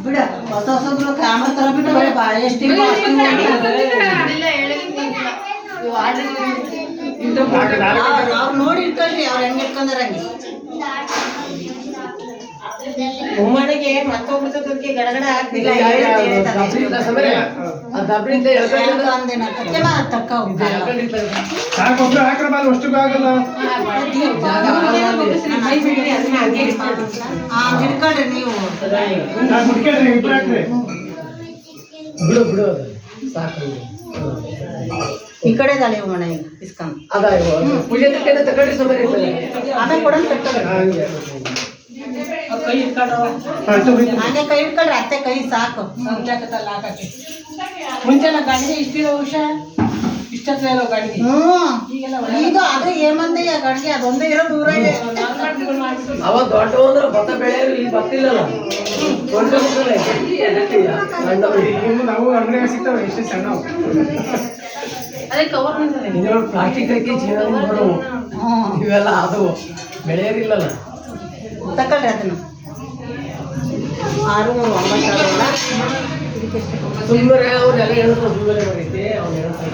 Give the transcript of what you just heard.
ಬಿಡ ಹೊಸ ಹೊಸಬ್ರು ಕ್ಯಾಮ್ರಾ ತರ ಬಿಟ್ಟು ಬರೀ ಬಾಳೆ ಎಷ್ಟು ಅವ್ರು ನೋಡಿ ಇಟ್ಕೊಳ್ರಿ ಅವ್ರು ಹೆಂಗ್ ಇಟ್ಕೊಂಡಾರ ಹಂಗೆ ಉಮ್ಮನಿಗೆ ಮತ್ತೊಬ್ಬರಿಗೆ ಗಡಗಡ ಆಗ್ತಿಲ್ಲ ಹಿಡ್ಕೊಳ್ರಿ ನೀವು ಬಿಡು ಬಿಡು ಸಾಕು ಈ ಕಡೆ ದಾಳಿ ಮನೆ ಇಸ್ಕೊಂಡು ಅದ ಪೂಜೆ ತಗೊಂಡ್ರಿ ಸುಮಾರು ಆಮೇಲೆ ಕೊಡೋದು ಕಟ್ಟೋದು ಹಾಗೆ ಕೈ ಹಿಡ್ಕೊಳ್ರಿ ಅತ್ತೆ ಕೈ ಸಾಕು ಮುಂಚೆಲ್ಲ ಗಾಡಿಗೆ ಇಷ್ಟಿರೋ ವರ್ಷ ಇಷ್ಟತ್ರ ಇರೋ ಗಾಡಿಗೆ ಈಗ ಆದ್ರೆ ಏಮಂದೆ ಆ ಗಡಿಗೆ ಅದೊಂದೇ ಇರೋ ದೂರ ಇದೆ ಅವ ದೊಡ್ಡ ಅಂದ್ರೆ ಭತ್ತ ಬೆಳೆಯೋರು ಇಲ್ಲಿ ಬರ್ತಿಲ್ಲಲ್ಲ ದೊಡ್ಡ ನಾವು ಅಂಗಡಿಯಾಗ ಸಿಗ್ತಾವೆ ಎಷ್ಟು ಸಣ್ಣ ಅದೇ ಕವರ್ ಪ್ಲಾಸ್ಟಿಕ್ ಹಾಕಿ ಚೀನಾದಿಂದ ಬರೋವು ಇವೆಲ್ಲ ಅದು ಬೆಳೆಯೋರಿಲ್ಲಲ್ಲ ತಗೊಳ್ರಿ ಅದನ್ನು 639 ಸುಮ್ಮನೆ ಅವ್ರೆಲ್ಲ ಹೇಳ್ತಾರೆ ಸುಮ್ಮನೆ ಬರೀತಿ ಅವ್ನು ಹೇಳ್ತಾರೆ